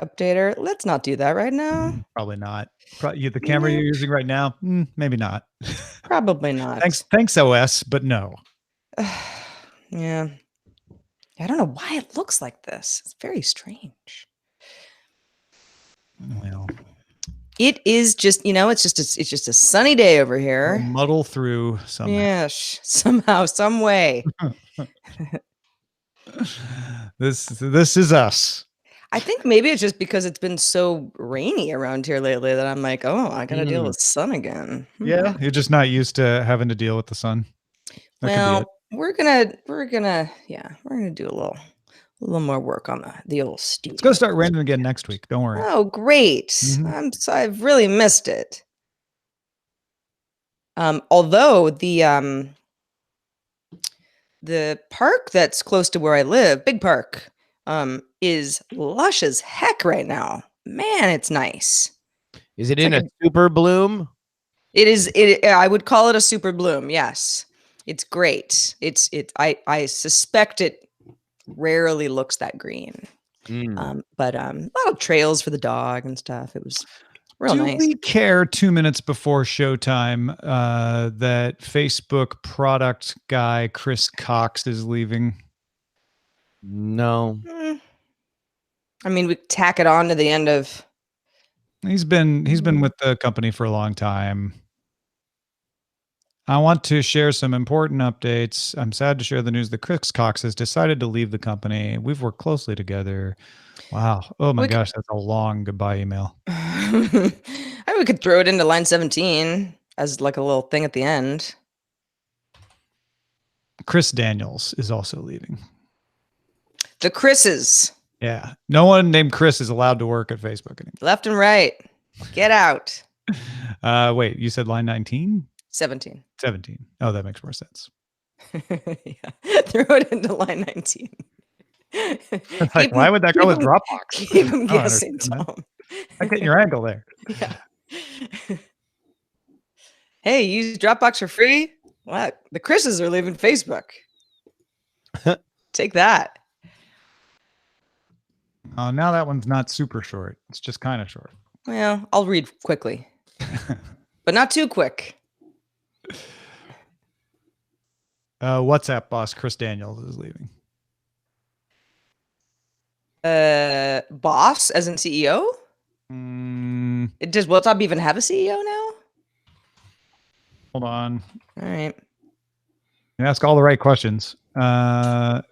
updater. Let's not do that right now. Probably not. The camera you're using right now, maybe not. Probably not. Thanks, OS, but no. Yeah. I don't know why it looks like this. It's very strange. Well, it is just, it's just a sunny day over here. We'll muddle through somehow. Yes, somehow, some way. This is us. I think maybe it's just because it's been so rainy around here lately that I'm like, oh, I gotta deal with sun again. Yeah, you're just not used to having to deal with the sun. Well, we're gonna do a little more work on the old studio. It's gonna start raining again next week. Don't worry. Oh, great! I've really missed it. Although the park that's close to where I live, big park, is lush as heck right now. Man, it's nice. Is it in a super bloom? It is. I would call it a super bloom. Yes, it's great. I suspect it rarely looks that green. But a lot of trails for the dog and stuff. It was real nice. Do we care 2 minutes before showtime that Facebook product guy Chris Cox is leaving? No. I mean, we tack it on to the end of. He's been with the company for a long time. I want to share some important updates. I'm sad to share the news that Chris Cox has decided to leave the company. We've worked closely together. Wow. Oh my gosh, that's a long goodbye email. We could throw it into line 17 as like a little thing at the end. Chris Daniels is also leaving. The Chris's. Yeah. No one named Chris is allowed to work at Facebook anymore. Left and right. Get out. Wait, you said line 19? 17. 17. Oh, that makes more sense. Yeah. Throw it into line 19. Like, why would that go with Dropbox? Keep him guessing, Tom. I get your angle there. Yeah. Hey, use Dropbox for free? What? The Chris's are leaving Facebook. Take that. Oh, now that one's not super short. It's just kind of short. Well, I'll read quickly, but not too quick. WhatsApp boss Chris Daniels is leaving. Boss as in CEO? Does WhatsApp even have a CEO now? Hold on. All right. You ask all the right questions. I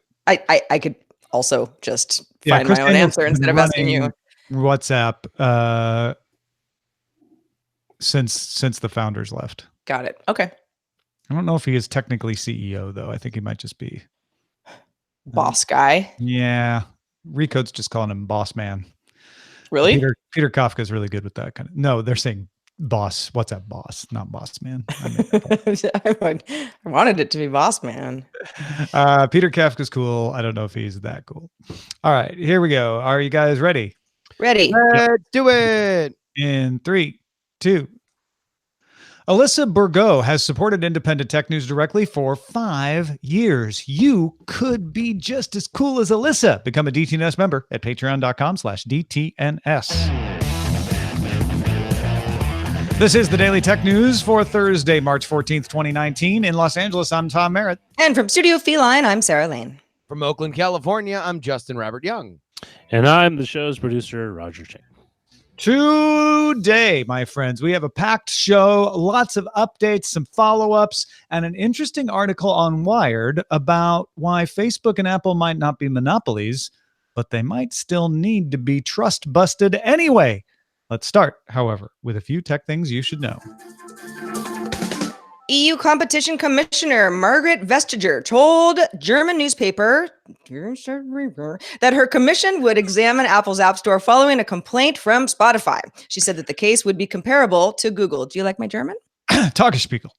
could also just find my own answer instead of asking you. WhatsApp since the founders left. Got it. Okay. I don't know if he is technically CEO though. I think he might just be boss guy. Yeah. Recode's just calling him boss man. Really? Peter Kafka is really good with that kind of. No, they're saying boss. WhatsApp boss, not boss man. I wanted it to be boss man. Peter Kafka's cool. I don't know if he's that cool. All right, here we go. Are you guys ready? Ready. Let's do it. In 3, 2. Alyssa Bourgeau has supported Independent Tech News directly for 5 years. You could be just as cool as Alyssa. Become a DTNS member at patreon.com/DTNS. This is the Daily Tech News for Thursday, March 14th, 2019. In Los Angeles, I'm Tom Merritt. And from Studio Feline, I'm Sarah Lane. From Oakland, California, I'm Justin Robert Young. And I'm the show's producer, Roger Chang. Today, my friends, we have a packed show, lots of updates, some follow-ups, and an interesting article on Wired about why Facebook and Apple might not be monopolies, but they might still need to be trust-busted anyway. Let's start, however, with a few tech things you should know. EU Competition Commissioner Margaret Vestager told German newspaper that her commission would examine Apple's App Store following a complaint from Spotify. She said that the case would be comparable to Google. Do you like my German? Tagesspiegel.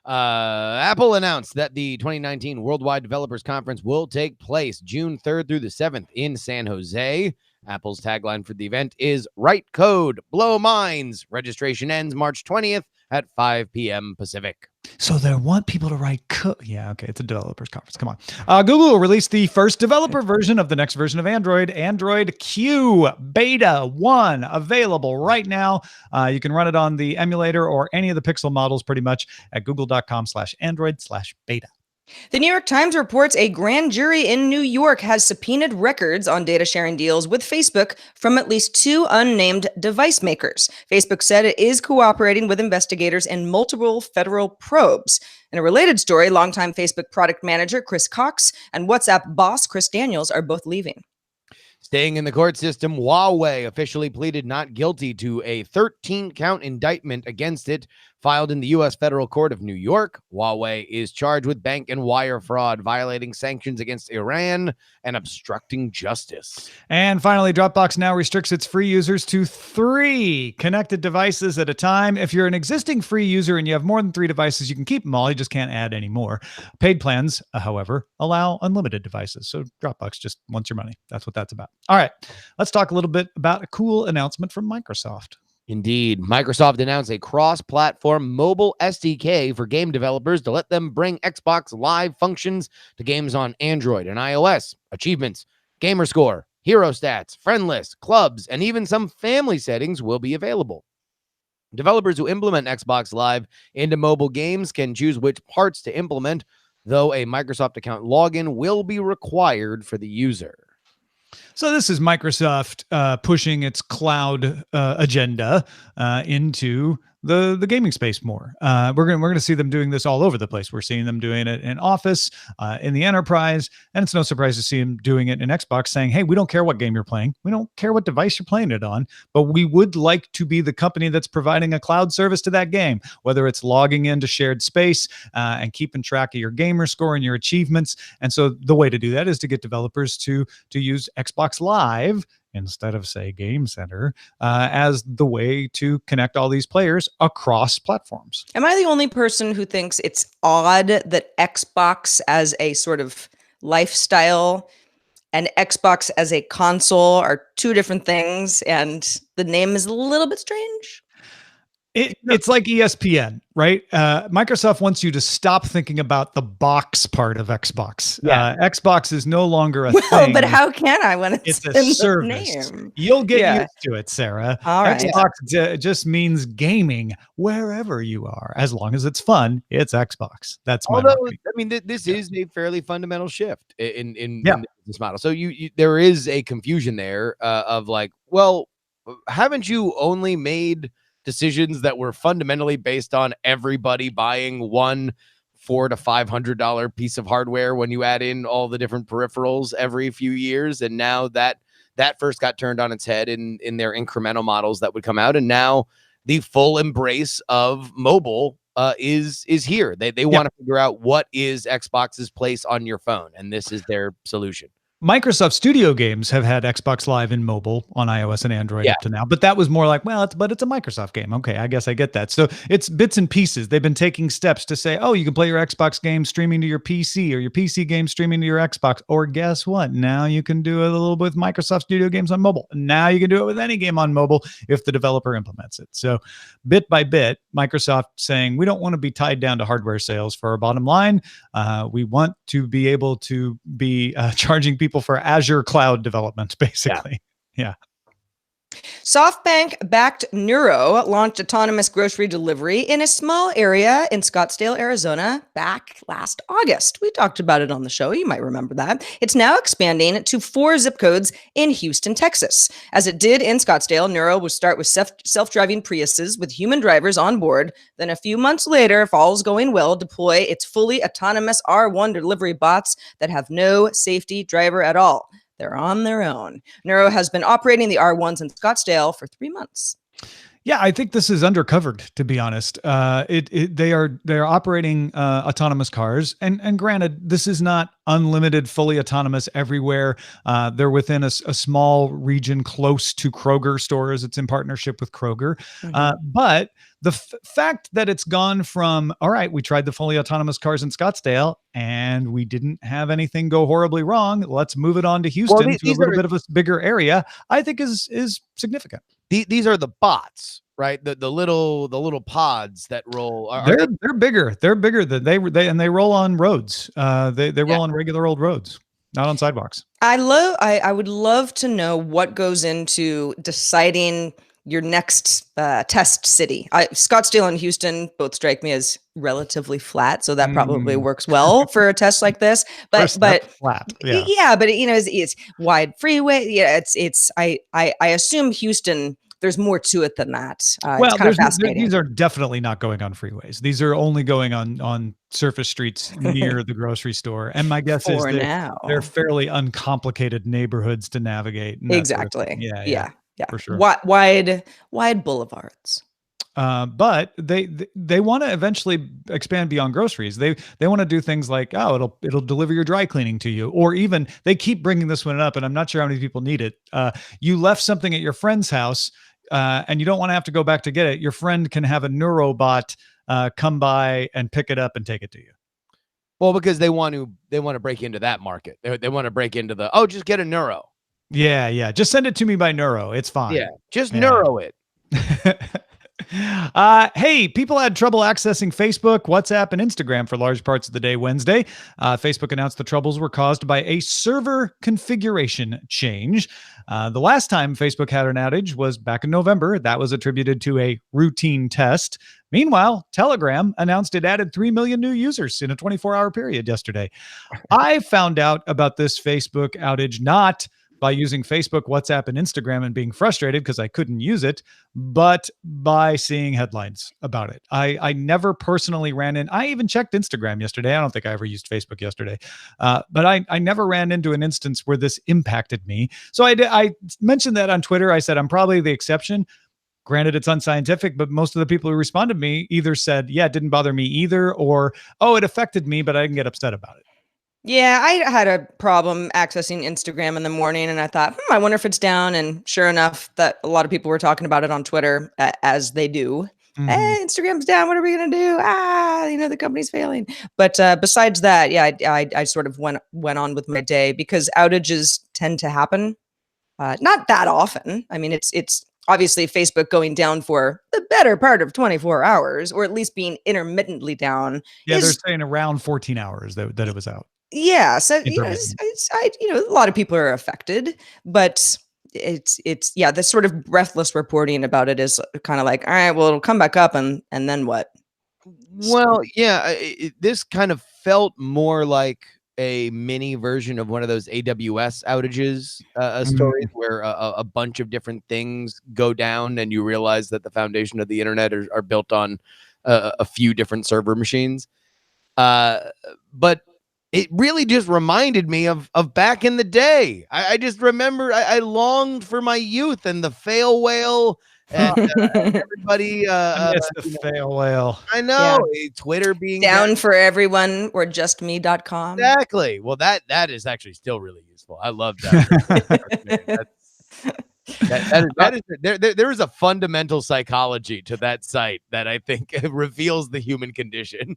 Apple announced that the 2019 Worldwide Developers Conference will take place June 3rd through the 7th in San Jose. Apple's tagline for the event is "Write Code, Blow Minds." Registration ends March 20th at 5 p.m. Pacific. So they want people to write code. Yeah, okay. It's a developers conference. Come on. Google will release the first developer version of the next version of Android, Android Q Beta 1, available right now. You can run it on the emulator or any of the Pixel models pretty much at google.com/android/beta. The New York Times reports a grand jury in New York has subpoenaed records on data sharing deals with Facebook from at least 2 unnamed device makers. Facebook said it is cooperating with investigators in multiple federal probes. In a related story, longtime Facebook product manager Chris Cox and WhatsApp boss Chris Daniels are both leaving. Staying in the court system, Huawei officially pleaded not guilty to a 13-count indictment against it filed in the U.S. Federal Court of New York. Huawei is charged with bank and wire fraud, violating sanctions against Iran, and obstructing justice. And finally, Dropbox now restricts its free users to 3 connected devices at a time. If you're an existing free user and you have more than 3 devices, you can keep them all. You just can't add any more. Paid plans, however, allow unlimited devices. So Dropbox just wants your money. That's what that's about. All right, let's talk a little bit about a cool announcement from Microsoft. Indeed. Microsoft announced a cross-platform mobile SDK for game developers to let them bring Xbox Live functions to games on Android and iOS. Achievements, gamer score, hero stats, friend list, clubs, and even some family settings will be available. Developers who implement Xbox Live into mobile games can choose which parts to implement, though a Microsoft account login will be required for the user. So this is Microsoft pushing its cloud agenda into the gaming space more. We're gonna see them doing this all over the place. We're seeing them doing it in Office, in the enterprise, and it's no surprise to see them doing it in Xbox, saying, "Hey, we don't care what game you're playing, we don't care what device you're playing it on, but we would like to be the company that's providing a cloud service to that game, whether it's logging into shared space and keeping track of your gamer score and your achievements." And so the way to do that is to get developers to use Xbox Live instead of, say, Game Center, as the way to connect all these players across platforms. Am I the only person who thinks it's odd that Xbox as a sort of lifestyle and Xbox as a console are 2 different things, and the name is a little bit strange? It's like ESPN, right? Microsoft wants you to stop thinking about the box part of Xbox. Yeah. Xbox is no longer a Well, thing. but how can I when it's It's in a the service. name? You'll get Yeah. used to it, Sarah. All right. Xbox just means gaming wherever you are. As long as it's fun, it's Xbox. That's my Although, marketing. I mean, this is a fairly fundamental shift in Yeah. the business model. So there is a confusion there of like, well, haven't you only made decisions that were fundamentally based on everybody buying one $400 to $500 piece of hardware when you add in all the different peripherals every few years? And now that first got turned on its head in their incremental models that would come out, and now the full embrace of mobile is here. They want to figure out what is Xbox's place on your phone, and this is their solution. Microsoft Studio games have had Xbox Live in mobile on iOS and Android up to now, but that was more like, well, it's a Microsoft game. Okay, I guess I get that. So it's bits and pieces. They've been taking steps to say, oh, you can play your Xbox game streaming to your PC, or your PC game streaming to your Xbox, or guess what? Now you can do it a little bit with Microsoft Studio games on mobile. Now you can do it with any game on mobile if the developer implements it. So bit by bit, Microsoft saying, we don't want to be tied down to hardware sales for our bottom line. We want to be able to be charging people for Azure cloud development, basically. Yeah. SoftBank-backed Neuro launched autonomous grocery delivery in a small area in Scottsdale, Arizona, back last August. We talked about it on the show. You might remember that. It's now expanding to 4 zip codes in Houston, Texas. As it did in Scottsdale, Neuro will start with self-driving Priuses with human drivers on board. Then a few months later, if all's going well, deploy its fully autonomous R1 delivery bots that have no safety driver at all. They're on their own. Neuro has been operating the R1s in Scottsdale for 3 months. Yeah, I think this is undercovered, to be honest. They are operating autonomous cars, and granted, this is not unlimited, fully autonomous everywhere. They're within a small region close to Kroger stores. It's in partnership with Kroger, but the fact that it's gone from, all right, we tried the fully autonomous cars in Scottsdale and we didn't have anything go horribly wrong. Let's move it on to Houston, to a little bit of a bigger area, I think is significant. these are the bots, right? The little pods that roll. They're bigger. They're bigger than they roll on roads. They roll on regular old roads, not on sidewalks. I would love to know what goes into deciding your next test city. Scottsdale and Houston both strike me as relatively flat, so that probably works well for a test like this. But flat, yeah, but it's wide freeway. Yeah, I assume Houston. There's more to it than that. Well, it's kind of fascinating. These are definitely not going on freeways. These are only going on surface streets near the grocery store. And my guess is they're fairly uncomplicated neighborhoods to navigate. Exactly. Sort of yeah, for sure. Wide boulevards. But they want to eventually expand beyond groceries. They want to do things like, it'll deliver your dry cleaning to you, or even they keep bringing this one up, and I'm not sure how many people need it. You left something at your friend's house, and you don't want to have to go back to get it. Your friend can have a neurobot come by and pick it up and take it to you. Well, because they want to break into that market. They want to break into just get a neuro. Yeah. Just send it to me by neuro. It's fine. Yeah, just neuro it. Hey, people had trouble accessing Facebook, WhatsApp, and Instagram for large parts of the day Wednesday. Facebook announced the troubles were caused by a server configuration change. The last time Facebook had an outage was back in November. That was attributed to a routine test. Meanwhile, Telegram announced it added 3 million new users in a 24-hour period yesterday. I found out about this Facebook outage not by using Facebook, WhatsApp, and Instagram and being frustrated because I couldn't use it, but by seeing headlines about it. I never personally ran in. I even checked Instagram yesterday. I don't think I ever used Facebook yesterday, but I never ran into an instance where this impacted me. So I mentioned that on Twitter. I said, I'm probably the exception. Granted, it's unscientific, but most of the people who responded to me either said, yeah, it didn't bother me either, or, it affected me, but I didn't get upset about it. Yeah, I had a problem accessing Instagram in the morning, and I thought, I wonder if it's down. And sure enough, that a lot of people were talking about it on Twitter, as they do. Hey, Instagram's down. What are we gonna do? The company's failing. But besides that, yeah, I sort of went on with my day because outages tend to happen, not that often. I mean, it's obviously Facebook going down for the better part of 24 hours, or at least being intermittently down. Yeah, they're saying around 14 hours that it was out. Yeah, so a lot of people are affected, but it's the sort of breathless reporting about it is kind of like, all right, well, it'll come back up, and then what? Well, yeah, this kind of felt more like a mini version of one of those AWS outages stories where a bunch of different things go down, and you realize that the foundation of the internet are built on a few different server machines, but it really just reminded me of back in the day. I just remember I longed for my youth and the fail whale and everybody. It's the fail whale. I know. Yeah. Twitter being down for everyone, or justme.com. Exactly. Well, that is actually still really useful. I love that. There is a fundamental psychology to that site that I think reveals the human condition.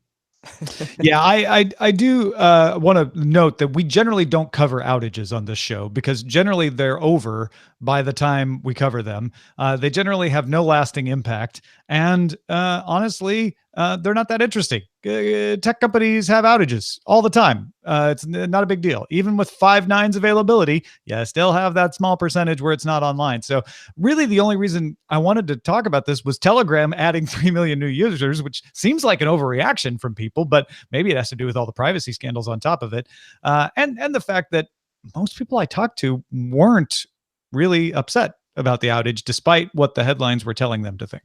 Yeah, I do want to note that we generally don't cover outages on this show because generally they're over by the time we cover them. They generally have no lasting impact. And honestly, they're not that interesting. Tech companies have outages all the time. It's not a big deal. Even with 5 nines availability, you still have that small percentage where it's not online. So really the only reason I wanted to talk about this was Telegram adding 3 million new users, which seems like an overreaction from people, but maybe it has to do with all the privacy scandals on top of it. And the fact that most people I talked to weren't really upset about the outage, despite what the headlines were telling them to think.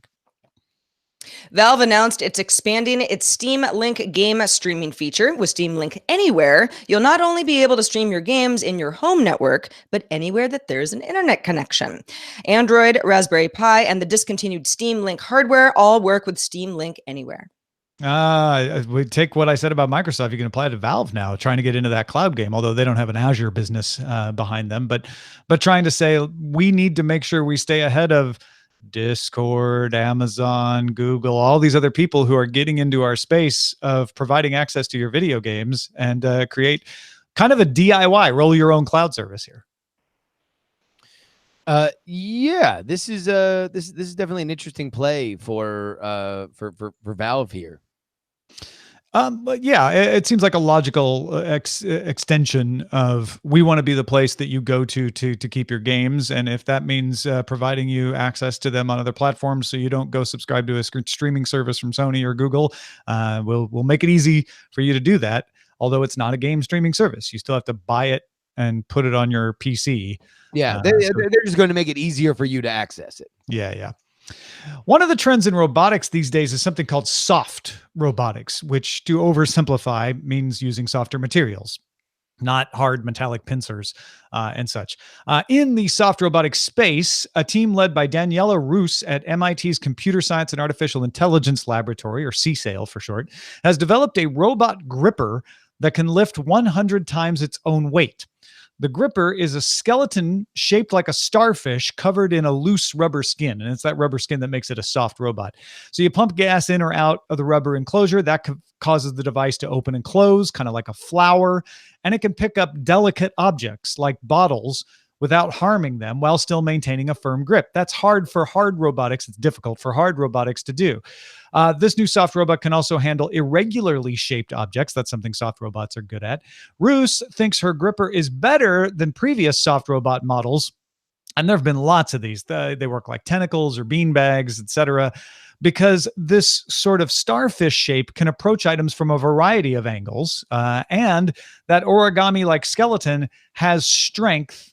Valve announced it's expanding its Steam Link game streaming feature. With Steam Link Anywhere, you'll not only be able to stream your games in your home network, but anywhere that there's an internet connection. Android, Raspberry Pi, and the discontinued Steam Link hardware all work with Steam Link Anywhere. We take what I said about Microsoft. You can apply it to Valve now, trying to get into that cloud game, although they don't have an Azure business behind them. But trying to say we need to make sure we stay ahead of Discord, Amazon, Google, all these other people who are getting into our space of providing access to your video games, and create kind of a DIY, roll your own cloud service here. Yeah, this is definitely an interesting play for Valve here. But yeah, it seems like a logical extension of we want to be the place that you go to keep your games, and if that means providing you access to them on other platforms, so you don't go subscribe to a streaming service from Sony or Google, we'll make it easy for you to do that. Although it's not a game streaming service, you still have to buy it and put it on your PC. Yeah, they're just going to make it easier for you to access it. Yeah. One of the trends in robotics these days is something called soft robotics, which, to oversimplify, means using softer materials, not hard metallic pincers and such. In the soft robotics space, a team led by Daniela Roos at MIT's Computer Science and Artificial Intelligence Laboratory, or CSAIL for short, has developed a robot gripper that can lift 100 times its own weight. The gripper is a skeleton shaped like a starfish covered in a loose rubber skin, and it's that rubber skin that makes it a soft robot. So you pump gas in or out of the rubber enclosure. That causes the device to open and close, kind of like a flower, and it can pick up delicate objects like bottles without harming them while still maintaining a firm grip. That's hard for hard robotics. It's difficult for hard robotics to do. This new soft robot can also handle irregularly shaped objects. That's something soft robots are good at. Roos thinks her gripper is better than previous soft robot models. And there have been lots of these. They work like tentacles or bean bags, etc., because this sort of starfish shape can approach items from a variety of angles. And that origami-like skeleton has strength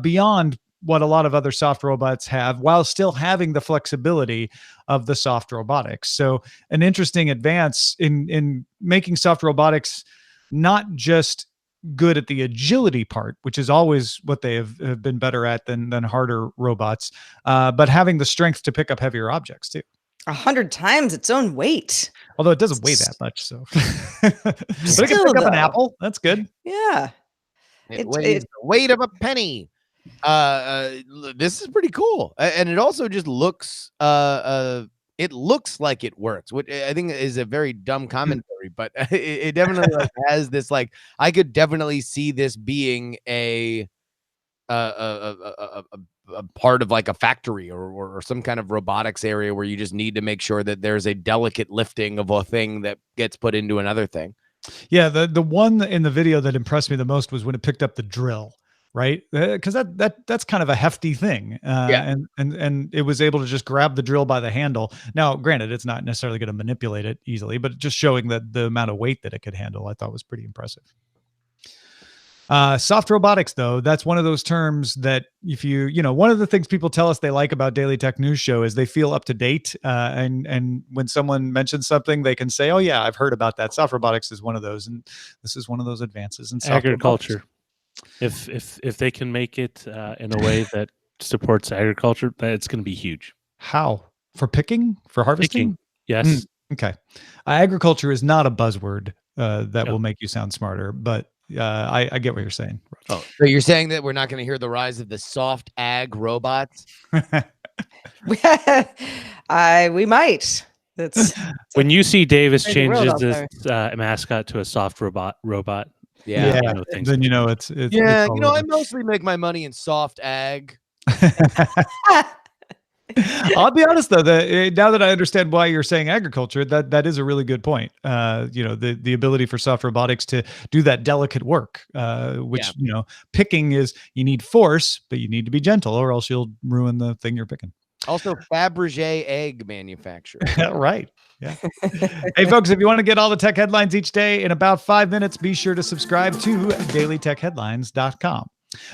beyond what a lot of other soft robots have, while still having the flexibility of the soft robotics. So an interesting advance in making soft robotics not just good at the agility part, which is always what they have been better at than harder robots, but having the strength to pick up heavier objects too. 100 times its own weight. Although it doesn't weigh that much, so. But it can pick up an apple. That's good. Yeah. It weighs the weight of a penny. This is pretty cool, and it also just looks it looks like it works, which I think is a very dumb commentary, but it definitely like has this, like, I could definitely see this being a part of like a factory or some kind of robotics area where you just need to make sure that there's a delicate lifting of a thing that gets put into another thing. Yeah, the one in the video that impressed me the most was when it picked up the drill. Right, because that's kind of a hefty thing, and it was able to just grab the drill by the handle. Now, granted, it's not necessarily going to manipulate it easily, but just showing that the amount of weight that it could handle, I thought was pretty impressive. Soft robotics, though, that's one of those terms that if you one of the things people tell us they like about Daily Tech News Show is they feel up to date, and when someone mentions something, they can say, "Oh yeah, I've heard about that." Soft robotics is one of those, and this is one of those advances in soft agriculture. Robotics. If they can make it in a way that supports agriculture, it's going to be huge. How? For picking? For harvesting? Picking, yes. Okay. Agriculture is not a buzzword that will make you sound smarter, but I get what you're saying. Oh, so you're saying that we're not going to hear the rise of the soft ag robots? We might. That's when you see Davis changes this mascot to a soft robot. Yeah. Then it's yeah. I mostly make my money in soft ag. I'll be honest though, now that I understand why you're saying agriculture, that is a really good point. The ability for soft robotics to do that delicate work, which picking is, you need force, but you need to be gentle, or else you'll ruin the thing you're picking. Also, Fabergé egg manufacturer. Right. Yeah. Hey, folks, if you want to get all the tech headlines each day in about 5 minutes, be sure to subscribe to dailytechheadlines.com.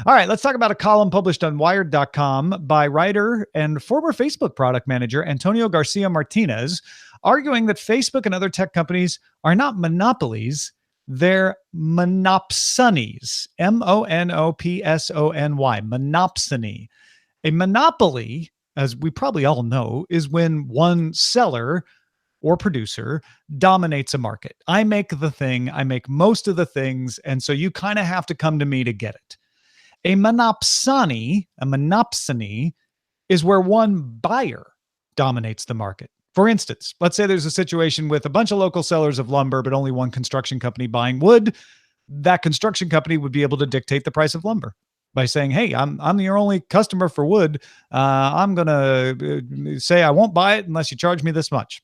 All right, let's talk about a column published on wired.com by writer and former Facebook product manager Antonio Garcia Martinez, arguing that Facebook and other tech companies are not monopolies, they're monopsonies. Monopsony. Monopsony. A monopoly, as we probably all know, is when one seller or producer dominates a market. I make the thing, I make most of the things, and so you kind of have to come to me to get it. A monopsony is where one buyer dominates the market. For instance, let's say there's a situation with a bunch of local sellers of lumber, but only one construction company buying wood. That construction company would be able to dictate the price of lumber. by saying, hey, I'm your only customer for wood. I'm going to say I won't buy it unless you charge me this much.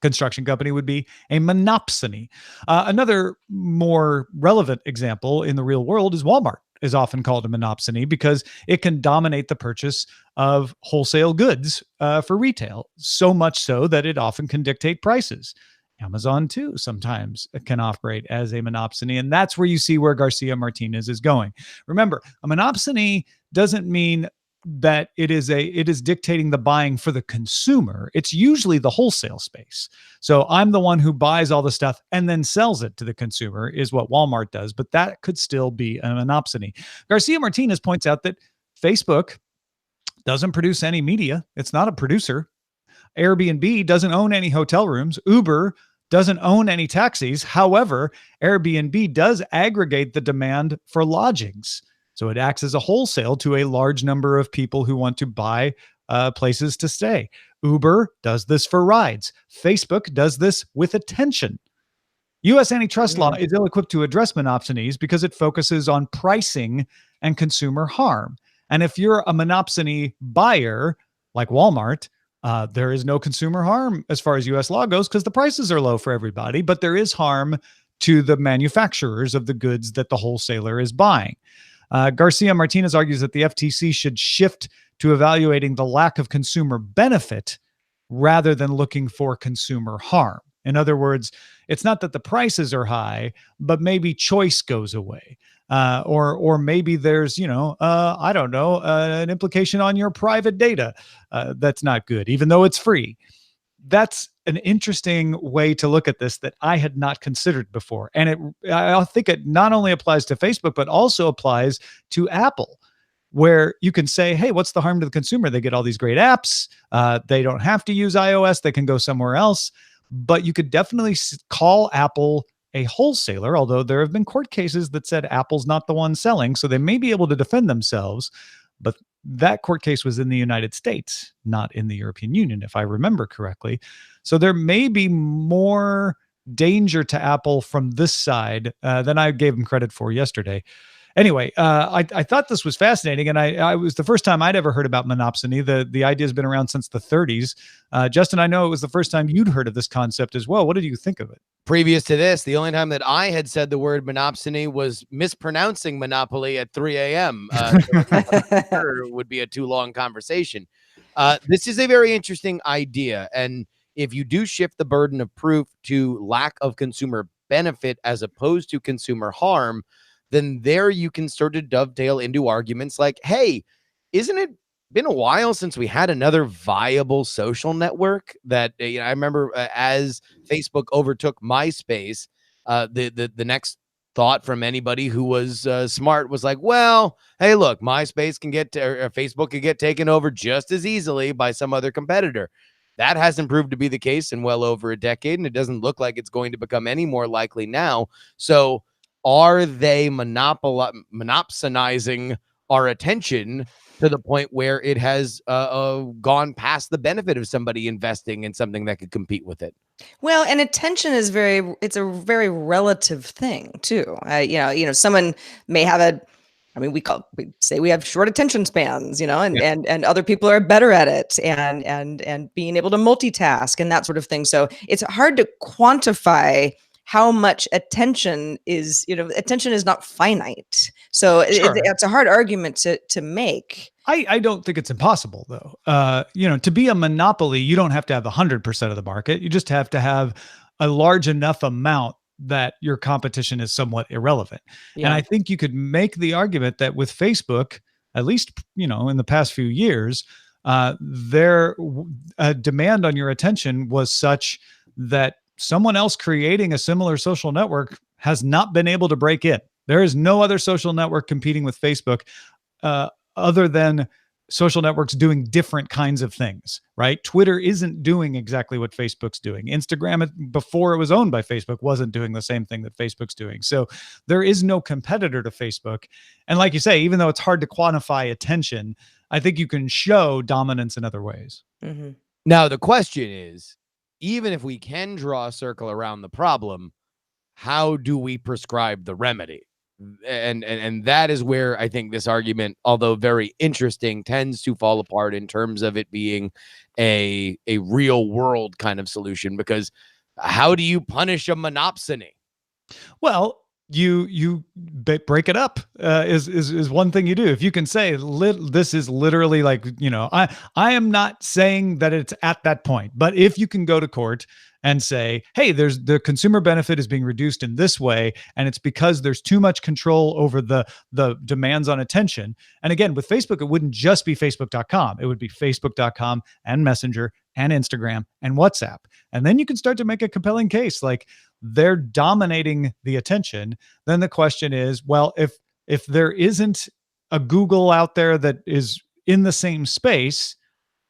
Construction company would be a monopsony. Another more relevant example in the real world is Walmart is often called a monopsony because it can dominate the purchase of wholesale goods for retail, so much so that it often can dictate prices. Amazon, too, sometimes can operate as a monopsony, and that's where you see where Garcia Martinez is going. Remember, a monopsony doesn't mean that it is dictating the buying for the consumer. It's usually the wholesale space. So I'm the one who buys all the stuff and then sells it to the consumer is what Walmart does, but that could still be a monopsony. Garcia Martinez points out that Facebook doesn't produce any media. It's not a producer. Airbnb doesn't own any hotel rooms. Uber doesn't own any taxis. However, Airbnb does aggregate the demand for lodgings. So it acts as a wholesale to a large number of people who want to buy places to stay. Uber does this for rides. Facebook does this with attention. U.S. antitrust law is ill-equipped to address monopsonies because it focuses on pricing and consumer harm. And if you're a monopsony buyer, like Walmart, there is no consumer harm as far as U.S. law goes because the prices are low for everybody, but there is harm to the manufacturers of the goods that the wholesaler is buying. Garcia Martinez argues that the FTC should shift to evaluating the lack of consumer benefit rather than looking for consumer harm. In other words, it's not that the prices are high, but maybe choice goes away. Or maybe there's, I don't know, an implication on your private data that's not good, even though it's free. That's an interesting way to look at this that I had not considered before. And I think it not only applies to Facebook, but also applies to Apple, where you can say, hey, what's the harm to the consumer? They get all these great apps. They don't have to use iOS. They can go somewhere else. But you could definitely call Apple a wholesaler, although there have been court cases that said Apple's not the one selling, so they may be able to defend themselves. But that court case was in the United States, not in the European Union, if I remember correctly. So there may be more danger to Apple from this side than I gave them credit for yesterday. Anyway, I thought this was fascinating, and I was the first time I'd ever heard about monopsony. The idea has been around since the 30s. Justin, I know it was the first time you'd heard of this concept as well. What did you think of it? Previous to this, the only time that I had said the word monopsony was mispronouncing monopoly at 3 a.m. It would be a too long conversation. This is a very interesting idea, and if you do shift the burden of proof to lack of consumer benefit as opposed to consumer harm, then there you can start to dovetail into arguments like, hey, isn't it been a while since we had another viable social network that, I remember as Facebook overtook MySpace, the next thought from anybody who was smart was like, well, hey, look, MySpace can get or Facebook can get taken over just as easily by some other competitor. That hasn't proved to be the case in well over a decade, and it doesn't look like it's going to become any more likely now. So are they monopsonizing our attention to the point where it has gone past the benefit of somebody investing in something that could compete with it? Well, and attention is it's a very relative thing too. Someone may have we say we have short attention spans, and other people are better at it and being able to multitask and that sort of thing. So it's hard to quantify how much attention is, attention is not finite. So it's a hard argument to make. I don't think it's impossible, though. To be a monopoly, you don't have to have 100% of the market. You just have to have a large enough amount that your competition is somewhat irrelevant. Yeah. And I think you could make the argument that with Facebook, at least, in the past few years, their demand on your attention was such that someone else creating a similar social network has not been able to break in. There is no other social network competing with Facebook other than social networks doing different kinds of things, right? Twitter isn't doing exactly what Facebook's doing. Instagram, before it was owned by Facebook, wasn't doing the same thing that Facebook's doing. So there is no competitor to Facebook. And like you say, even though it's hard to quantify attention, I think you can show dominance in other ways. Mm-hmm. Now, the question is, even if we can draw a circle around the problem, how do we prescribe the remedy? And that is where I think this argument, although very interesting, tends to fall apart in terms of it being a real world kind of solution, because how do you punish a monopsony? Well, you break it up is one thing you do. If you can say this is literally like, I am not saying that it's at that point, but if you can go to court and say, hey, there's the consumer benefit is being reduced in this way, and it's because there's too much control over the demands on attention. And again, with Facebook, it wouldn't just be facebook.com. It would be facebook.com and Messenger and Instagram and WhatsApp. And then you can start to make a compelling case like they're dominating the attention. Then the question is, well, if there isn't a Google out there that is in the same space,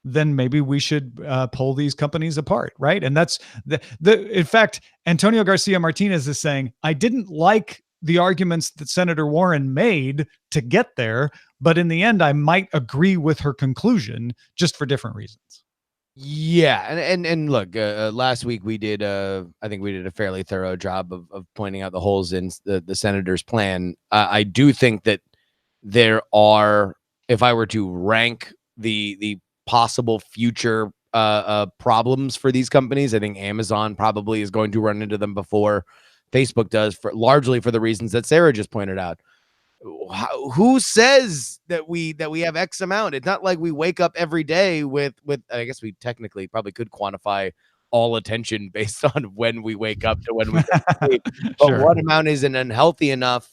then maybe we should pull these companies apart, right? And that's in fact, Antonio Garcia Martinez is saying, I didn't like the arguments that Senator Warren made to get there, but in the end, I might agree with her conclusion just for different reasons. Yeah, and look, last week we did, I think we did a fairly thorough job of pointing out the holes in the senator's plan. I do think that there are, if I were to rank the possible future problems for these companies, I think Amazon probably is going to run into them before Facebook does, largely for the reasons that Sarah just pointed out. Who says that we have X amount? It's not like we wake up every day with I guess we technically probably could quantify all attention based on when we wake up to when we go to sleep. But Sure. What amount is an unhealthy enough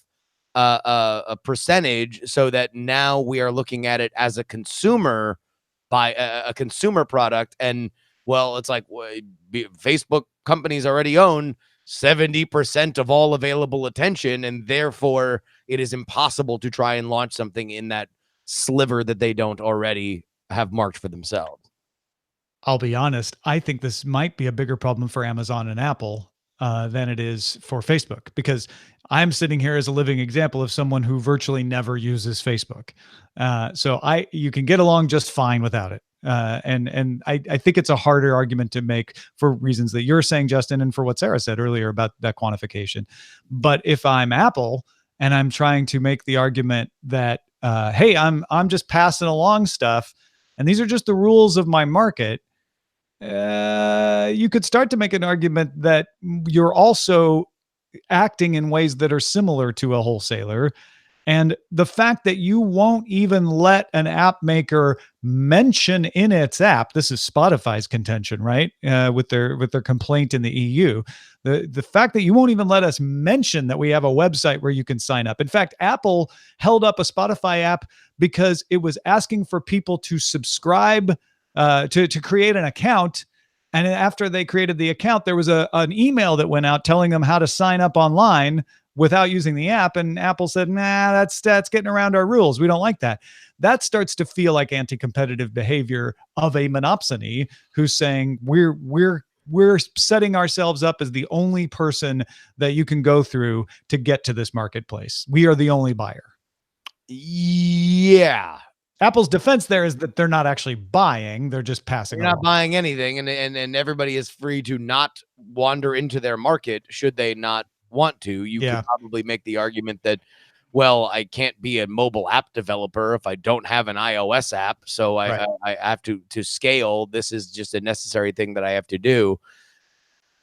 a percentage so that now we are looking at it as a consumer by a consumer product? And well, it's like Facebook companies already own 70% of all available attention, and therefore it is impossible to try and launch something in that sliver that they don't already have marked for themselves. I'll be honest, I think this might be a bigger problem for Amazon and Apple than it is for Facebook, because I'm sitting here as a living example of someone who virtually never uses Facebook. So you can get along just fine without it. And I think it's a harder argument to make for reasons that you're saying, Justin, and for what Sarah said earlier about that quantification. But if I'm Apple and I'm trying to make the argument that, hey, I'm just passing along stuff, and these are just the rules of my market, you could start to make an argument that you're also acting in ways that are similar to a wholesaler. And the fact that you won't even let an app maker mention in its app, this is Spotify's contention, right? With their complaint in the EU, the fact that you won't even let us mention that we have a website where you can sign up. In fact, Apple held up a Spotify app because it was asking for people to subscribe, to create an account. And after they created the account, there was an email that went out telling them how to sign up online without using the app. And Apple said, nah, that's getting around our rules. We don't like that. That starts to feel like anti-competitive behavior of a monopsony who's saying we're setting ourselves up as the only person that you can go through to get to this marketplace. We are the only buyer. Yeah. Apple's defense there is that they're not actually buying. They're just passing They're not along. buying anything. And everybody is free to not wander into their market should they not want to. You could probably make the argument that, well, I can't be a mobile app developer if I don't have an iOS app. So I have to scale. This is just a necessary thing that I have to do.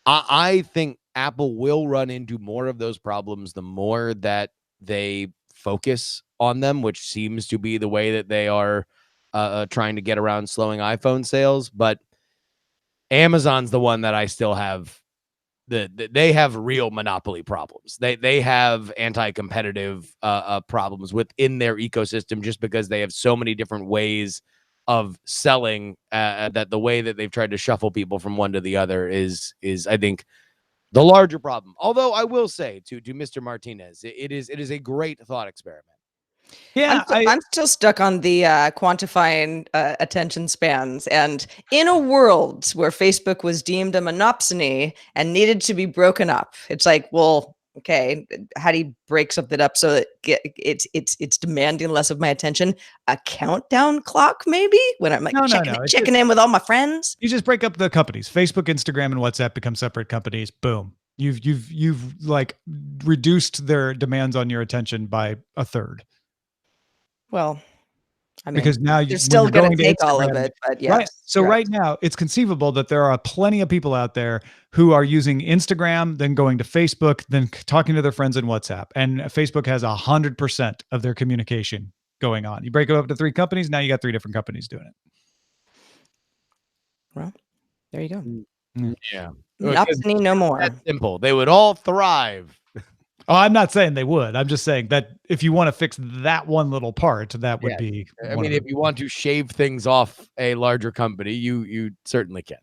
I think Apple will run into more of those problems the more that they focus on them, which seems to be the way that they are trying to get around slowing iPhone sales. But Amazon's the one that I still have. They have real monopoly problems. They have anti-competitive problems within their ecosystem just because they have so many different ways of selling that the way that they've tried to shuffle people from one to the other is I think the larger problem. Although I will say to Mr. Martinez, it is a great thought experiment. Yeah, I'm still stuck on the quantifying attention spans. And in a world where Facebook was deemed a monopsony and needed to be broken up, it's like, well, okay, how do you break something up so that it's demanding less of my attention? A countdown clock, maybe, when I'm like checking in with all my friends. You just break up the companies. Facebook, Instagram, and WhatsApp become separate companies. Boom. You've like reduced their demands on your attention by a third. Well, I mean, Because now they're still when you're going to going take all of Instagram, it, but right? yes. So right now, it's conceivable that there are plenty of people out there who are using Instagram, then going to Facebook, then talking to their friends in WhatsApp, and Facebook has 100% of their communication going on. You break it up to 3 companies, now you got 3 different companies doing it. Well, there you go. Yeah. Monopsony no more. That's simple. They would all thrive. Oh, I'm not saying they would. I'm just saying that if you want to fix that one little part, that would be. I mean, if you want to shave things off a larger company, you certainly can.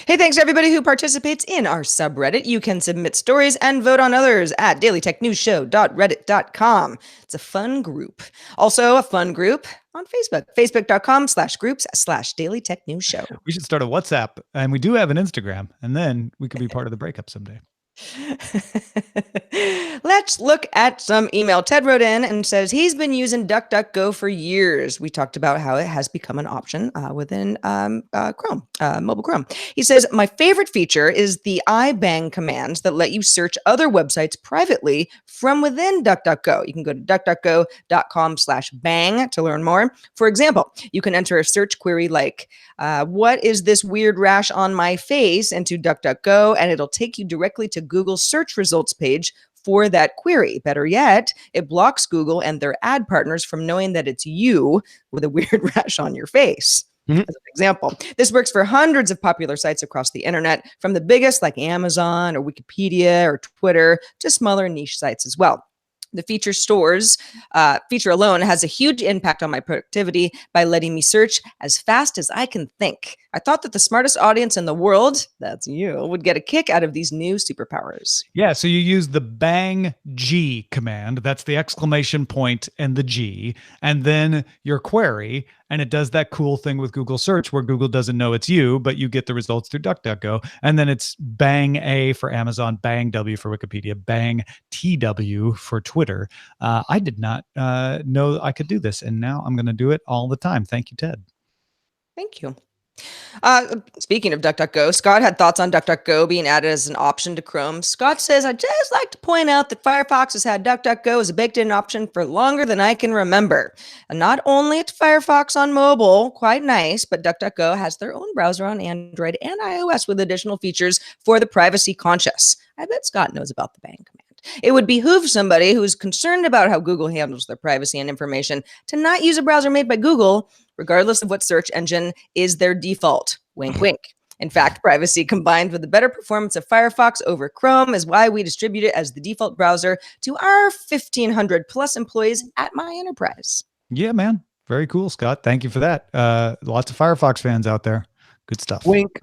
Hey, thanks to everybody who participates in our subreddit. You can submit stories and vote on others at dailytechnewsshow.reddit.com. It's a fun group. Also, a fun group on Facebook, facebook.com/groups/dailytechnewsshow. We should start a WhatsApp, and we do have an Instagram, and then we could be part of the breakup someday. Let's look at some email. Ted wrote in and says he's been using DuckDuckGo for years. We talked about how it has become an option within Chrome, mobile Chrome. He says, my favorite feature is the iBang commands that let you search other websites privately from within DuckDuckGo. You can go to duckduckgo.com/bang to learn more. For example, you can enter a search query like, what is this weird rash on my face into DuckDuckGo, and it'll take you directly to Google's search results page for that query. Better yet, it blocks Google and their ad partners from knowing that it's you with a weird rash on your face. As an example, this works for hundreds of popular sites across the internet, from the biggest like Amazon or Wikipedia or Twitter to smaller niche sites as well. The feature alone has a huge impact on my productivity by letting me search as fast as I can think. I thought that the smartest audience in the world, that's you, would get a kick out of these new superpowers. Yeah, so you use the bang G command. That's the exclamation point and the G, and then your query, and it does that cool thing with Google search where Google doesn't know it's you, but you get the results through DuckDuckGo. And then it's bang A for Amazon, bang W for Wikipedia, bang TW for Twitter. I did not know I could do this, and now I'm going to do it all the time. Thank you, Ted. Thank you. Speaking of DuckDuckGo, Scott had thoughts on DuckDuckGo being added as an option to Chrome. Scott says, I'd just like to point out that Firefox has had DuckDuckGo as a baked-in option for longer than I can remember. And not only is Firefox on mobile quite nice, but DuckDuckGo has their own browser on Android and iOS with additional features for the privacy conscious. I bet Scott knows about the bang command. It would behoove somebody who's concerned about how Google handles their privacy and information to not use a browser made by Google, regardless of what search engine is their default. Wink, wink. In fact, privacy combined with the better performance of Firefox over Chrome is why we distribute it as the default browser to our 1,500 plus employees at my enterprise. Yeah, man. Very cool, Scott. Thank you for that. Lots of Firefox fans out there. Good stuff. Wink.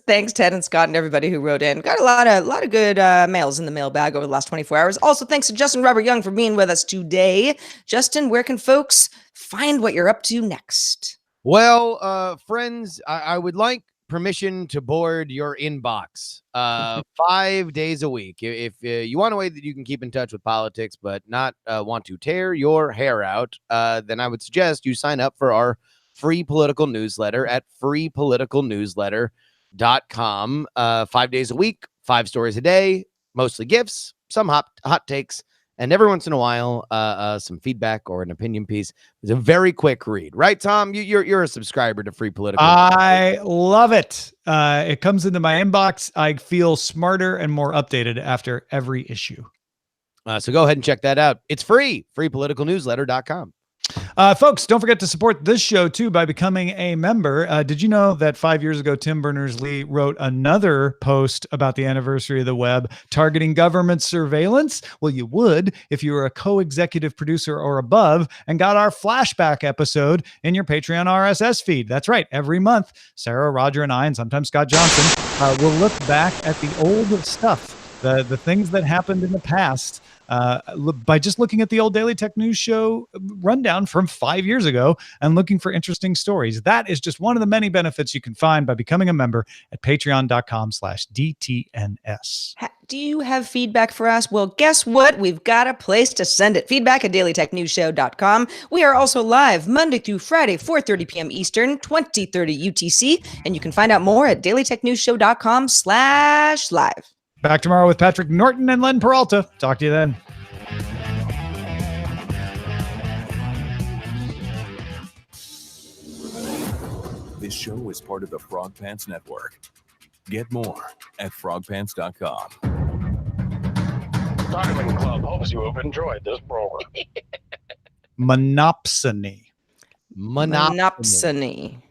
Thanks, Ted and Scott and everybody who wrote in. Got a lot of good mails in the mailbag over the last 24 hours. Also, thanks to Justin Robert Young for being with us today. Justin, where can folks find what you're up to next? Well, friends, I would like permission to board your inbox 5 days a week. If you want a way that you can keep in touch with politics but not want to tear your hair out, then I would suggest you sign up for our free political newsletter at freepoliticalnewsletter.com. 5 days a week, 5 stories a day, mostly gifts, some hot takes, and every once in a while, some feedback or an opinion piece. It's a very quick read, right, Tom? You're a subscriber to Free Political. I love it. It comes into my inbox. I feel smarter and more updated after every issue. So go ahead and check that out. It's free. freepoliticalnewsletter.com. Folks, don't forget to support this show, too, by becoming a member. Did you know that 5 years ago, Tim Berners-Lee wrote another post about the anniversary of the web targeting government surveillance? Well, you would if you were a co-executive producer or above and got our flashback episode in your Patreon RSS feed. That's right. Every month, Sarah, Roger, and I, and sometimes Scott Johnson, will look back at the old stuff, the things that happened in the past, by just looking at the old Daily Tech News Show rundown from 5 years ago and looking for interesting stories. That is just one of the many benefits you can find by becoming a member at patreon.com/DTNS. Do you have feedback for us? Well, guess what? We've got a place to send it. Feedback at dailytechnewsshow.com. We are also live Monday through Friday, 4:30 p.m. Eastern, 20:30 UTC. And you can find out more at dailytechnewsshow.com/live. Back tomorrow with Patrick Norton and Len Peralta. Talk to you then. This show is part of the Frog Pants Network. Get more at frogpants.com. Diamond Club hopes you have enjoyed this program. Monopsony. Monopsony.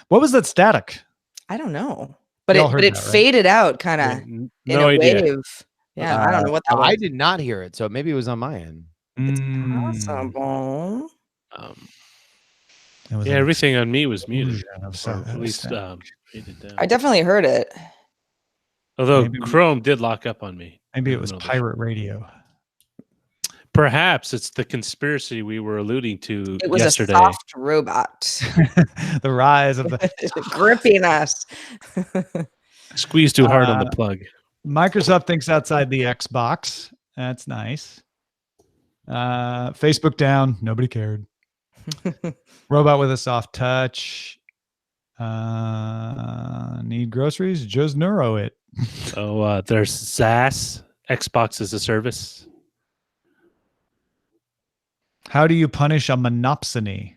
What was that static? I don't know. But Y'all it, heard but it that, right? faded out kind of in No a idea. wave. Yeah, I don't know what that was. I did not hear it, so maybe it was on my end. Possible. It was Yeah, an everything on me was muted. illusion of Or sound. at least faded down. I definitely heard it. Although Maybe- Chrome did lock up on me. Maybe it in the was middle of the show. pirate radio. Perhaps it's the conspiracy we were alluding to It was yesterday. a soft robot The rise of the gripping us. Squeezed too hard on the plug. Microsoft thinks outside the Xbox. That's nice. Facebook down. Nobody cared. Robot with a soft touch. Need groceries? Just neuro it. Oh, there's SAS, Xbox as a service. How do you punish a monopsony?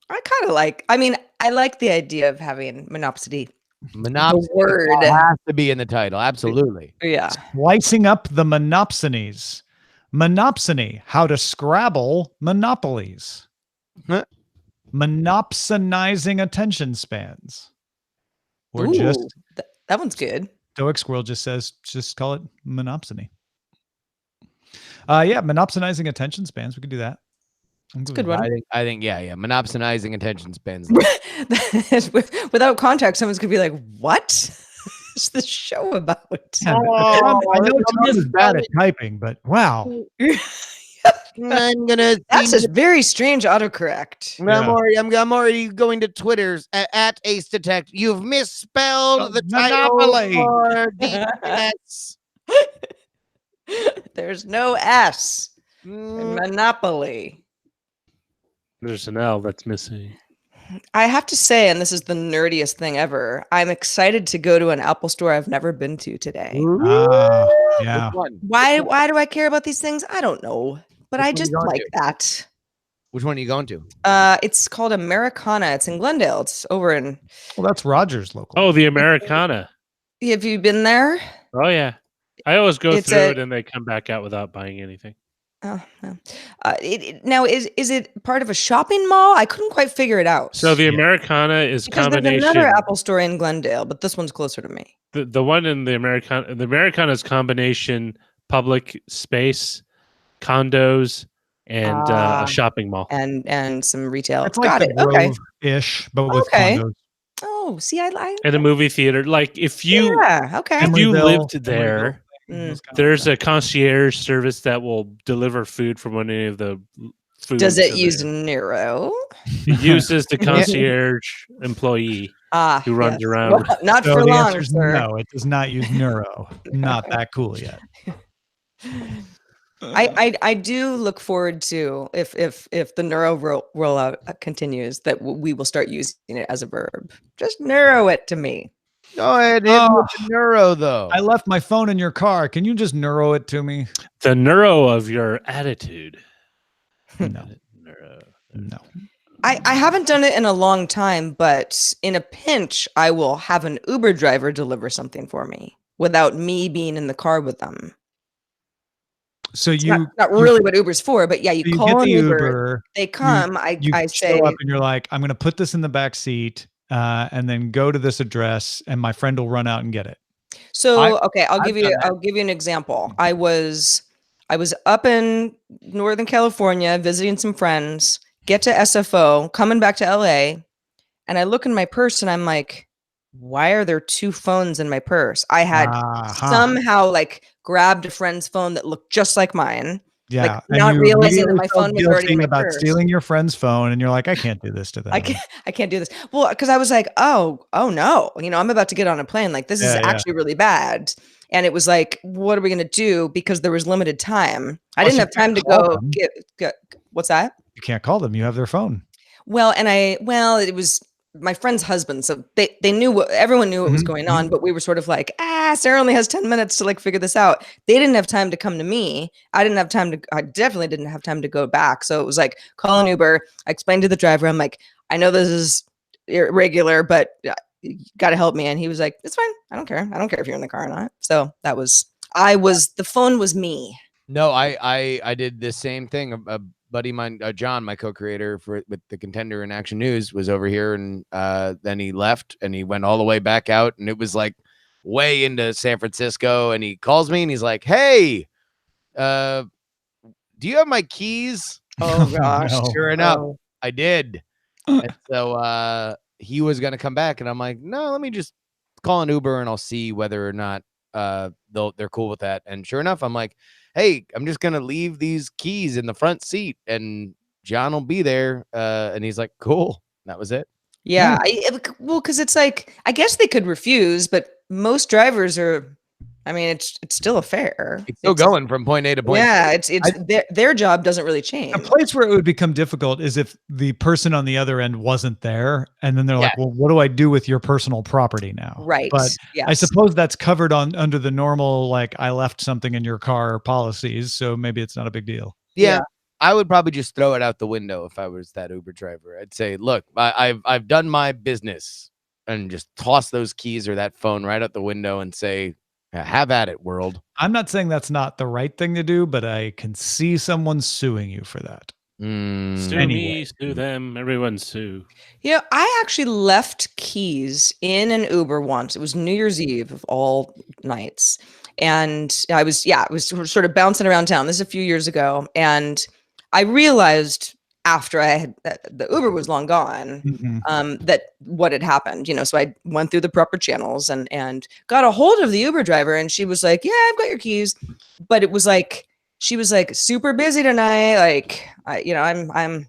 I kind of like, I like the idea of having monopsony. Monopsony word. has to be in the title. Absolutely. Yeah. Slicing up the monopsonies. Monopsony, how to Scrabble monopolies. Huh? Monopsonizing attention spans. Or Ooh, just that one's good. Stoic Squirrel just says, just call it monopsony. Yeah, monopsonizing attention spans. We could do that. It's a good one. I think, yeah. Monopsonizing attention spans. Without context, someone's gonna be like, "What is the show about?" I know Tom is bad at typing, but wow. I'm gonna. That's a very strange autocorrect. I'm already going to Twitter's at Ace Detect. You've misspelled the Monopoly. title for DTNS. There's no S in Monopoly. There's an L that's missing. I have to say, and this is the nerdiest thing ever, I'm excited to go to an Apple store I've never been to today. Yeah. Why do I care about these things? I don't know. But Which I one just you going like to? that. Which one are you going to? It's called Americana. It's in Glendale. It's over in. Well, that's Rogers local. Oh, the Americana. Have you been there? Oh, yeah. I always go It's through a- it and they come back out without buying anything. Oh, no. Now is it part of a shopping mall? I couldn't quite figure it out. So the Americana is because there's combination. another Apple store in Glendale, but this one's closer to me. The one in the Americana is combination public space, condos, and a shopping mall. And some retail. It's like Got the it. Okay. Grove-ish, but with Okay. condos. Oh, see, I And a movie theater. Like if you okay. if you Emeryville, lived there, Mm. there's a concierge service that will deliver food from any of the food. Does it to use the- Nero? It uses the concierge employee Ah, who runs yes. around. Well, not So for the long, answer is sir. no, it does not use neuro. Not that cool yet. I do look forward to if the neuro rollout continues that we will start using it as a verb. Just neuro it to me. Go ahead, hit me with the neuro though. I left my phone in your car. Can you just neuro it to me? The neuro of your attitude. No. Neuro. No. I haven't done it in a long time, but in a pinch, I will have an Uber driver deliver something for me without me being in the car with them. So It's you not really what Uber's for, but yeah, you you call get an the Uber, Uber, they come, you I show say, up and you're like, I'm going to put this in the back seat and then go to this address and my friend will run out and get it. okay, I'll I've give you done that. I'll give you an example. I was up in Northern California visiting some friends, get to SFO, coming back to LA, and I look in my purse and I'm like, why are there two phones in my purse? I had Uh-huh. somehow like grabbed a friend's phone that looked just like mine Yeah, Like, and not you realizing that immediately my felt phone was already in guilty my about purse. stealing your friend's phone, and you're like, I can't do this to them. I can't do this. Well, because I was like, oh no, I'm about to get on a plane. Like, this is Yeah, yeah. actually really bad. And it was like, what are we going to do? Because there was limited time. I Plus, didn't you have time to can't call go them. get what's that? You can't call them. You have their phone. Well, it was my friend's husband, so they knew everyone knew what was Mhm, going on, but we were sort of like, Sarah only has 10 minutes to like figure this out. They didn't have time to come to me. I definitely didn't have time to go back. So it was like, call an Uber. I explained to the driver, I'm like, I know this is irregular, but you got to help me. And he was like, it's fine. I don't care. I don't care if you're in the car or not. So the phone was me. No, I did the same thing. A buddy of mine, John, my co-creator with the Contender and Action News, was over here, and then he left and he went all the way back out, and it was like way into San Francisco, and he calls me and he's like, "Hey, do you have my keys?" Oh gosh. no. Sure enough, Oh. I did. And so he was gonna come back, and I'm like, no, let me just call an Uber and I'll see whether or not they're cool with that. And sure enough, I'm like, hey, I'm just gonna leave these keys in the front seat, and John will be there. And he's like, cool. That was it. Yeah. Well, because it's like, I guess they could refuse, but most drivers are, I mean, it's still a fare. It's still going from point A to point Yeah, B. it's their job doesn't really change. The place where it would become difficult is if the person on the other end wasn't there, and then they're like, well, what do I do with your personal property now? Right. But yes. I suppose that's covered under the normal, like, I left something in your car policies, so maybe it's not a big deal. Yeah. I would probably just throw it out the window if I was that Uber driver. I'd say, look, I've done my business, and just toss those keys or that phone right out the window and say, have at it, world. I'm not saying that's not the right thing to do, but I can see someone suing you for that. Sue Anyway. me, sue them, everyone sue. I actually left keys in an Uber once. It was New Year's Eve of all nights. And I was sort of bouncing around town. This is a few years ago. And I realized after the Uber was long gone, that what had happened, so I went through the proper channels and got a hold of the Uber driver, and she was like, yeah, I've got your keys. But it was like, she was like, super busy tonight. Like, I'm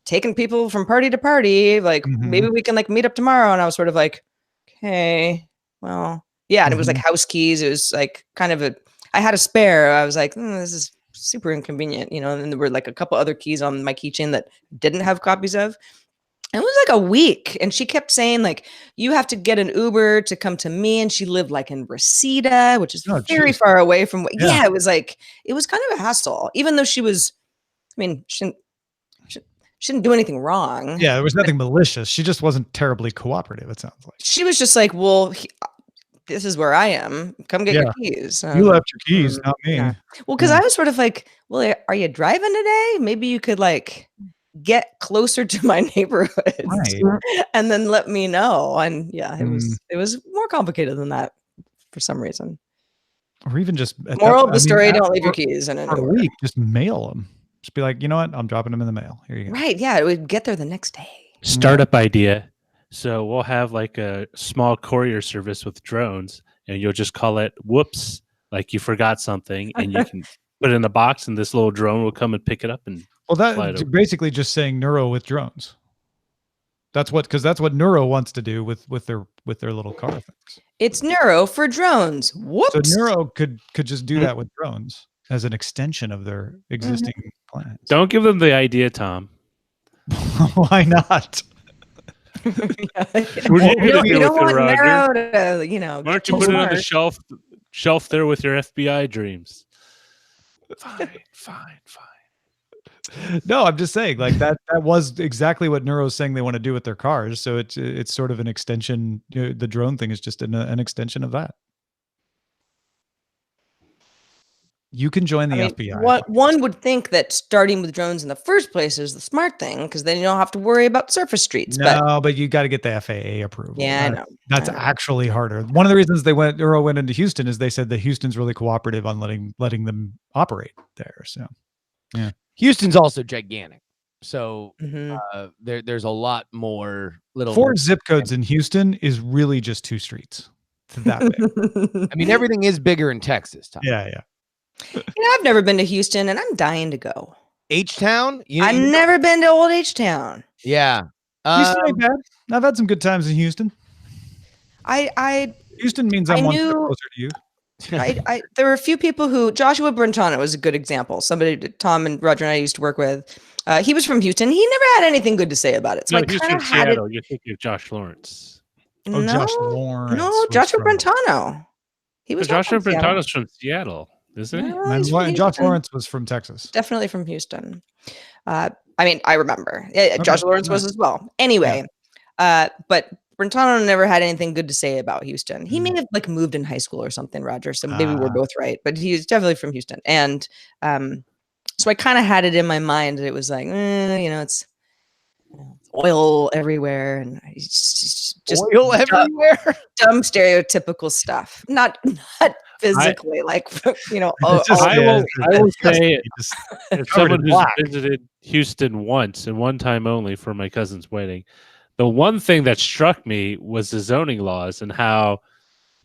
taking people from party to party. Like, maybe we can like meet up tomorrow. And I was sort of like, okay, well, yeah. And it was like house keys. It was like kind of I had a spare. I was like, this is super inconvenient, and then there were like a couple other keys on my keychain that didn't have copies of. It was like a week, and she kept saying like, you have to get an Uber to come to me, and she lived like in Reseda, which is very far away from it was like, it was kind of a hassle, even though she was, I mean, she didn't do anything wrong. Yeah, there was nothing malicious. She just wasn't terribly cooperative, it sounds like. She was just like, well, this is where I am. Come get your keys. You left your keys, not me. Yeah. Well, because I was sort of like, well, are you driving today? Maybe you could like get closer to my neighborhood and then let me know. And it was more complicated than that for some reason. Or even just moral of the story: don't leave your keys in an Uber. For a week, just mail them. Just be like, you know what? I'm dropping them in the mail. Here you go. Right? Yeah, it would get there the next day. Startup idea. So we'll have like a small courier service with drones, and you'll just call it whoops, like you forgot something, and you can put it in a box, and this little drone will come and pick it up. And that's basically just saying Neuro with drones. Because that's what Neuro wants to do with their little car things. It's Neuro for drones. Whoops. So Neuro could just do that with drones as an extension of their existing plans. Don't give them the idea, Tom. Why not? What are you going to do with it, Roger? Why don't you put it on the shelf there with your FBI dreams? Fine. No, I'm just saying, like that was exactly what Neuro's saying they want to do with their cars. So it's sort of an extension. The drone thing is just an extension of that. You can join the FBI. One would think that starting with drones in the first place is the smart thing, because then you don't have to worry about surface streets. But you got to get the FAA approval. Yeah, I know. That's actually harder. One of the reasons Neuro went into Houston is they said that Houston's really cooperative on letting them operate there. So, yeah. Houston's also gigantic. So there's a lot more little. 4 zip codes in Houston is really just 2 streets. It's that big. I mean, everything is bigger in Texas, Tom. Yeah. I've never been to Houston, and I'm dying to go. H-Town? I've never been to old H-Town. Yeah. Houston ain't bad. I've had some good times in Houston. Houston means I'm one step knew- closer to you. There were a few people who Joshua Brentano was a good example. Somebody that Tom and Roger and I used to work with. He was from Houston. He never had anything good to say about it. So No, I he's kind from of had it. Seattle. You're thinking of Josh Lawrence. Oh, No, Josh Lawrence. no, was Joshua from- Brentano. He was But not Joshua from Seattle. Brentano's from Seattle, isn't he? No, And he's from Josh Houston. Lawrence was from Texas. Definitely from Houston. I mean, I remember. Josh Lawrence was as well. Anyway, but Brentano never had anything good to say about Houston. He may have like moved in high school or something, Roger. So maybe we're both right. But he's definitely from Houston. And so I kind of had it in my mind that it was like, it's oil everywhere, and it's just Oil everywhere? dumb stereotypical stuff. Not physically, like It's just- I will say, Just as covered someone in who's black. visited Houston once and one time only for my cousin's wedding, the one thing that struck me was the zoning laws and how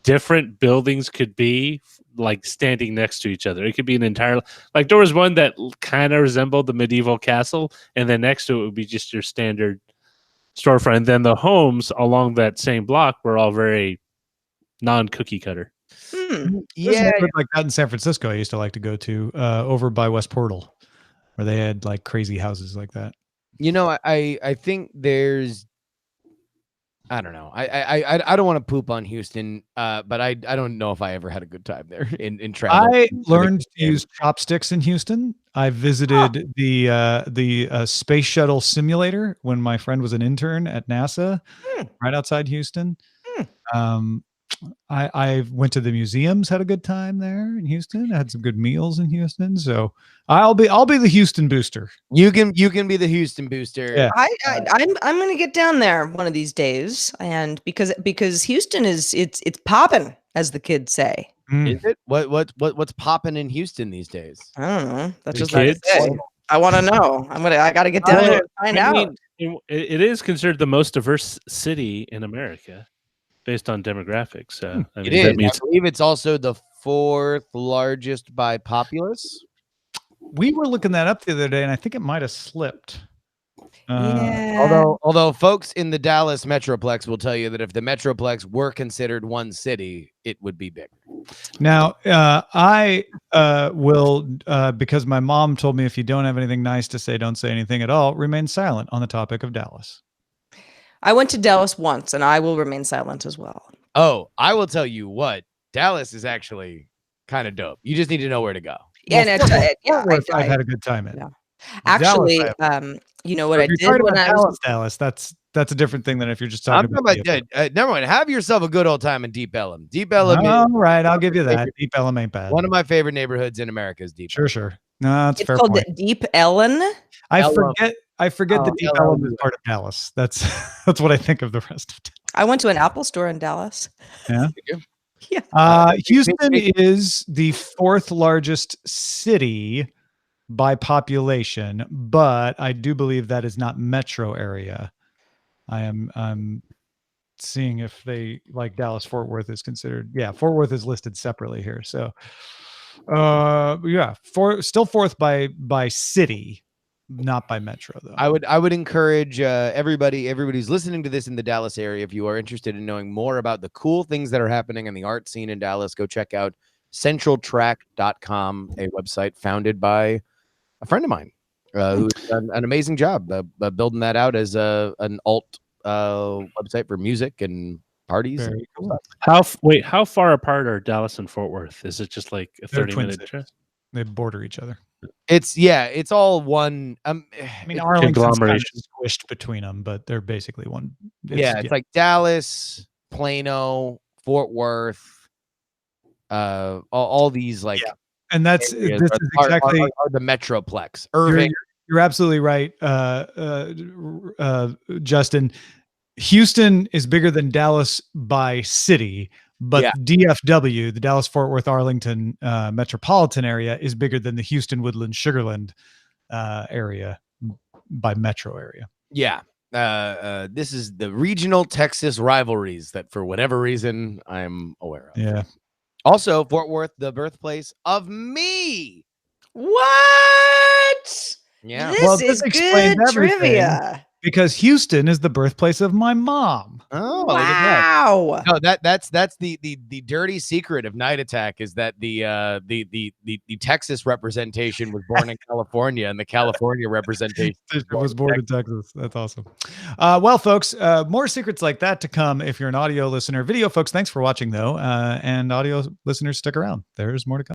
different buildings could be like standing next to each other. It could be an entire, like there was one that kind of resembled the medieval castle, and then next to it would be just your standard storefront. And then the homes along that same block were all very non-cookie cutter. There's a Yeah. neighborhood like that in San Francisco I used to like to go to over by West Portal, where they had like crazy houses like that. I think there's, I don't know. I don't want to poop on Houston, but I don't know if I ever had a good time there in travel. I learned to use chopsticks in Houston. I visited the space shuttle simulator when my friend was an intern at NASA, right outside Houston. I went to the museums, had a good time there in Houston. I had some good meals in Houston. So I'll be the Houston booster. You can be the Houston booster. Yeah. I'm gonna get down there one of these days, and because Houston it's popping, as the kids say. Is it? What's popping in Houston these days? I don't know. That's The just what I kids? say. I want to know. I got to get down there and find I out. mean, it is considered the most diverse city in America based on demographics. So I mean, It is. that means I believe it's also the 4th largest by populace. We were looking that up the other day, and I think it might have slipped. Yeah. Although folks in the Dallas Metroplex will tell you that if the Metroplex were considered one city, it would be big. Now, I will, because my mom told me if you don't have anything nice to say, don't say anything at all, remain silent on the topic of Dallas. I went to Dallas once, and I will remain silent as well. Oh, I will tell you what, Dallas is actually kind of dope. You just need to know where to go. And Fort Worth, I've had a good time in. Yeah. Actually, you know what I If you're did talking when about I was Dallas, that's a different thing than if you're just I'm talking talking about. about never mind. Have yourself a good old time in Deep Ellum. Deep Ellum All is right, I'll give you that. Deep Ellum ain't bad. one of my favorite neighborhoods in America. Is Deep Ellum. Sure. No, that's a it's fair called point. Deep Ellen. I Ellum. forget Oh, that Deep Ellum is part of Dallas. That's what I think of the rest of Dallas. I went to an Apple store in Dallas. Yeah. Yeah. Houston is the 4th largest city by population, but I do believe that is not metro area. I'm seeing if they like Dallas Fort Worth is considered. Yeah, Fort Worth is listed separately here. So still 4th by city, not by metro though. I would encourage everybody who's listening to this in the Dallas area, if you are interested in knowing more about the cool things that are happening in the art scene in Dallas, go check out centraltrack.com, a website founded by a friend of mine who's done an amazing job building that out as an alt website for music and parties. Very cool. how far apart are Dallas and Fort Worth? Is it just like a They're 30-minute twin trip? cities. They border each other. It's all one. I mean, it's- Arlington's kind of Conglomeration. squished between them, but they're basically one. it's like Dallas, Plano, Fort Worth, all these like. Yeah. And that's areas this is are exactly the Metroplex. Irving. You're absolutely right, Justin. Houston is bigger than Dallas by city, but DFW, the Dallas Fort Worth Arlington metropolitan area, is bigger than the Houston Woodland Sugarland area by metro area. Yeah. This is the regional Texas rivalries that for whatever reason I'm aware of. Yeah. Also, Fort Worth, the birthplace of me. What? Yeah. This Well, is this explains good everything. trivia. Because Houston is the birthplace of my mom. Oh, look at that. Wow. No, that's the dirty secret of Night Attack is that the Texas representation was born in California and the California representation Was born in Texas. That's awesome. Well, folks, more secrets like that to come if you're an audio listener. Video folks, thanks for watching though. And audio listeners, stick around. There's more to come.